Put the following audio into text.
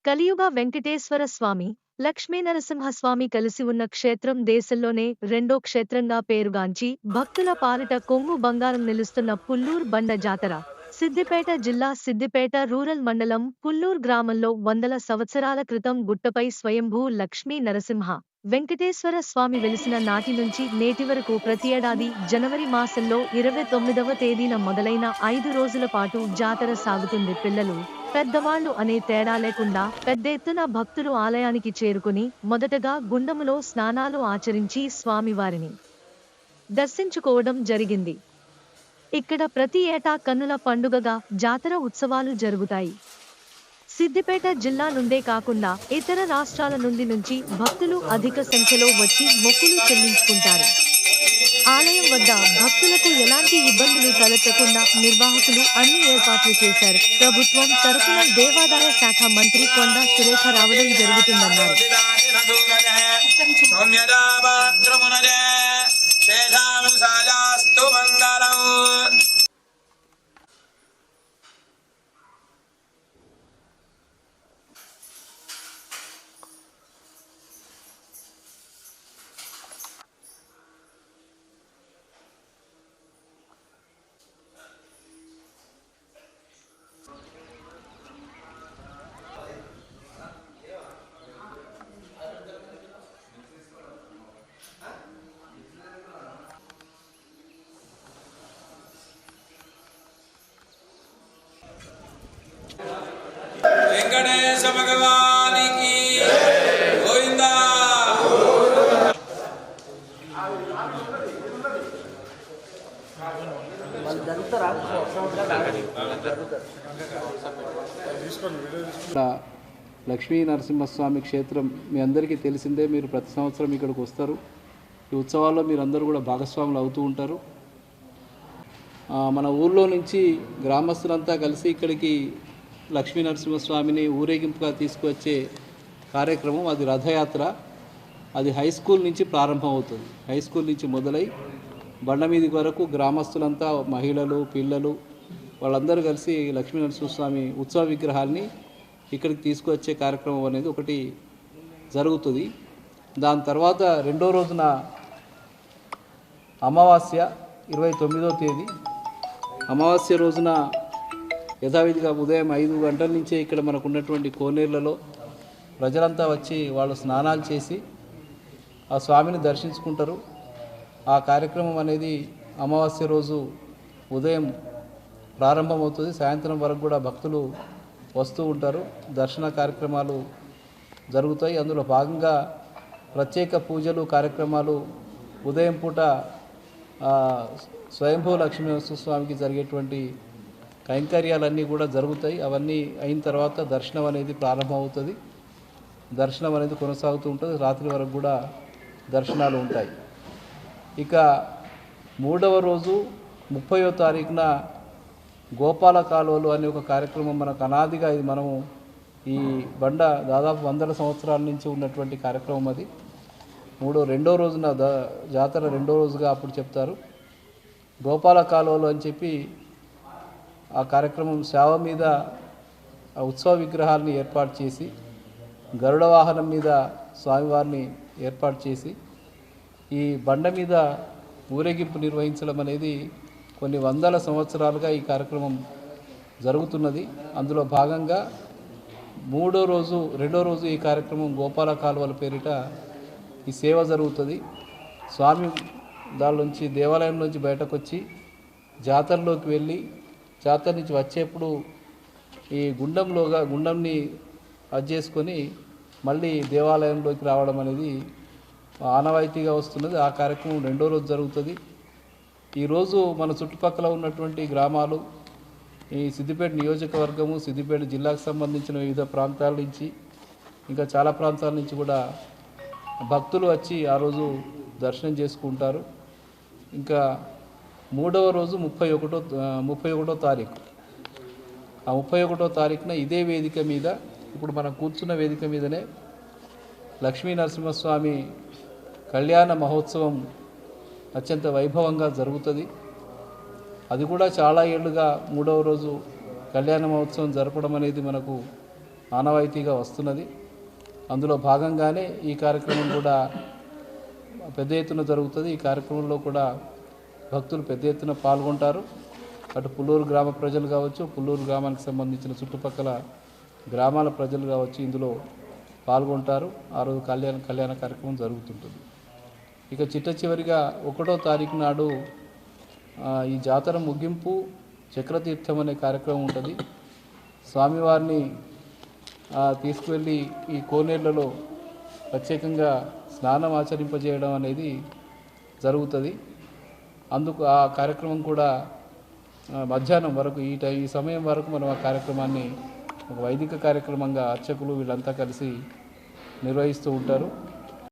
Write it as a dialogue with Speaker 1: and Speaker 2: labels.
Speaker 1: కలియుగ వెంకటేశ్వర స్వామి, లక్ష్మీనరసింహస్వామి కలిసి ఉన్న క్షేత్రం దేశంలోనే రెండో క్షేత్రంగా పేరుగాంచి భక్తుల పాలిట కొంగు బంగారం నిలుస్తున్న పుల్లూర్ బండ జాతర. సిద్దిపేట జిల్లా సిద్దిపేట రూరల్ మండలం పుల్లూర్ గ్రామంలో వందల సంవత్సరాల క్రితం గుట్టపై స్వయంభూ లక్ష్మీ నరసింహ వెంకటేశ్వర స్వామి వెలిసిన నాటి నుంచి నేటి వరకు ప్రతి ఏడాది జనవరి మాసంలో 29వ తేదీన మొదలైన 5 రోజుల పాటు జాతర సాగుతుంది. పిల్లలు, పెద్దవాళ్లు అనే తేడా లేకుండా పెద్ద ఎత్తున భక్తులు ఆలయానికి చేరుకుని మొదటగా గుండములో స్నానాలు ఆచరించి స్వామివారిని దర్శించుకోవడం జరిగింది. ఇక్కడ ప్రతి ఏటా కన్నుల పండుగగా జాతర ఉత్సవాలు జరుగుతాయి. సిద్దిపేట జిల్లా నుండే కాకుండా ఇతర రాష్ట్రాల నుంచి భక్తులు అధిక సంఖ్యలో వచ్చి మొక్కులు చెల్లించుకుంటారు. ఆలయం వద్ద భక్తులకు ఎలాంటి ఇబ్బందులు తలెత్తకుండా నిర్వాహకులు అన్ని ఏర్పాట్లు చేశారు. ప్రభుత్వం తరపున దేవాదాయ శాఖ మంత్రి కొండా సురేఖ రావడం జరుగుతుందన్నారు.
Speaker 2: వెంకటేశ భగవానికి గోవిందా.
Speaker 3: లక్ష్మీ నరసింహస్వామి క్షేత్రం మీ అందరికీ తెలిసిందే. మీరు ప్రతి సంవత్సరం ఇక్కడికి వస్తారు. ఈ ఉత్సవాల్లో మీరందరూ కూడా భాగస్వాములు అవుతూ ఉంటారు. మన ఊళ్ళో నుంచి గ్రామస్తులంతా కలిసి ఇక్కడికి లక్ష్మీ నరసింహస్వామిని ఊరేగింపుగా తీసుకువచ్చే కార్యక్రమం, అది రథయాత్ర. అది హై స్కూల్ నుంచి ప్రారంభం అవుతుంది. హై స్కూల్ నుంచి మొదలై బండ మీది వరకు గ్రామస్తులంతా, మహిళలు, పిల్లలు వాళ్ళందరూ కలిసి లక్ష్మీ నరసింహస్వామి ఉత్సవ విగ్రహాన్ని ఇక్కడికి తీసుకువచ్చే కార్యక్రమం అనేది ఒకటి జరుగుతుంది. దాని తర్వాత రెండో రోజున అమావాస్య 29వ తేదీ అమావాస్య రోజున యథావిధిగా ఉదయం 5 గంటల నుంచే ఇక్కడ మనకు ఉన్నటువంటి కోనేర్లలో ప్రజలంతా వచ్చి వాళ్ళు స్నానాలు చేసి ఆ స్వామిని దర్శించుకుంటారు. ఆ కార్యక్రమం అనేది అమావాస్య రోజు ఉదయం ప్రారంభమవుతుంది. సాయంత్రం వరకు కూడా భక్తులు వస్తూ ఉంటారు. దర్శన కార్యక్రమాలు జరుగుతాయి. అందులో భాగంగా ప్రత్యేక పూజలు, కార్యక్రమాలు ఉదయం పూట స్వయంభూ లక్ష్మీ నరసింహస్వామికి జరిగేటువంటి కైంకర్యాలన్నీ కూడా జరుగుతాయి. అవన్నీ అయిన తర్వాత దర్శనం అనేది ప్రారంభమవుతుంది. దర్శనం అనేది కొనసాగుతూ ఉంటుంది. రాత్రి వరకు కూడా దర్శనాలు ఉంటాయి. ఇక మూడవ రోజు 30వ తారీఖున గోపాల కాలువలు అనే ఒక కార్యక్రమం మనకు అనాదిగా, ఇది మనము ఈ బండ దాదాపు 100 సంవత్సరాల నుంచి ఉన్నటువంటి కార్యక్రమం. అది రెండో రోజున జాతర రెండో రోజుగా అప్పుడు చెప్తారు. గోపాల కాలువలు అని చెప్పి ఆ కార్యక్రమం సేవ మీద ఆ ఉత్సవ విగ్రహాలని ఏర్పాటు చేసి గరుడ వాహనం మీద స్వామివారిని ఏర్పాటు చేసి ఈ బండ మీద ఊరేగింపు నిర్వహించడం అనేది కొన్ని వందల సంవత్సరాలుగా ఈ కార్యక్రమం జరుగుతున్నది. అందులో భాగంగా రెండో రోజు ఈ కార్యక్రమం గోపాల కాలువల పేరిట ఈ సేవ జరుగుతుంది. స్వామి దానిలోంచి దేవాలయం నుంచి బయటకు వచ్చి జాతరలోకి వెళ్ళి జాతర నుంచి వచ్చేప్పుడు ఈ గుండంని చేసుకొని మళ్ళీ దేవాలయంలోకి రావడం అనేది ఆనవాయితీగా వస్తున్నది. ఆ కార్యక్రమం రెండో రోజు జరుగుతుంది. ఈరోజు మన చుట్టుపక్కల ఉన్నటువంటి గ్రామాలు, ఈ సిద్దిపేట నియోజకవర్గము, సిద్దిపేట జిల్లాకు సంబంధించిన వివిధ ప్రాంతాల నుంచి, ఇంకా చాలా ప్రాంతాల నుంచి కూడా భక్తులు వచ్చి ఆ రోజు దర్శనం చేసుకుంటారు. ఇంకా మూడవ రోజు 31వ తారీఖు ఆ 31వ తారీఖున ఇదే వేదిక మీద, ఇప్పుడు మనం కూర్చున్న వేదిక మీదనే లక్ష్మీ నరసింహస్వామి కళ్యాణ మహోత్సవం అత్యంత వైభవంగా జరుగుతుంది. అది కూడా చాలా ఏళ్ళుగా మూడవ రోజు కళ్యాణ మహోత్సవం జరపడం అనేది మనకు ఆనవాయితీగా వస్తున్నది. అందులో భాగంగానే ఈ కార్యక్రమం కూడా పెద్ద ఎత్తున జరుగుతుంది. ఈ కార్యక్రమంలో కూడా భక్తులు పెద్ద ఎత్తున పాల్గొంటారు. అటు పుల్లూరు గ్రామ ప్రజలు కావచ్చు, పుల్లూరు గ్రామానికి సంబంధించిన చుట్టుపక్కల గ్రామాల ప్రజలు కావచ్చు ఇందులో పాల్గొంటారు. ఆ రోజు కళ్యాణ కార్యక్రమం జరుగుతుంటుంది. ఇక చిట్టచివరిగా 1వ తారీఖు నాడు ఈ జాతర ముగింపు చక్రతీర్థం అనే కార్యక్రమం ఉంటుంది. స్వామివారిని తీసుకువెళ్ళి ఈ కోనేళ్లలో ప్రత్యేకంగా స్నానం ఆచరింపజేయడం అనేది జరుగుతుంది. అందుకు ఆ కార్యక్రమం కూడా మధ్యాహ్నం వరకు ఈ సమయం వరకు మనం ఆ కార్యక్రమాన్ని ఒక వైదిక కార్యక్రమంగా అర్చకులు వీళ్ళంతా కలిసి నిర్వహిస్తూ ఉంటారు.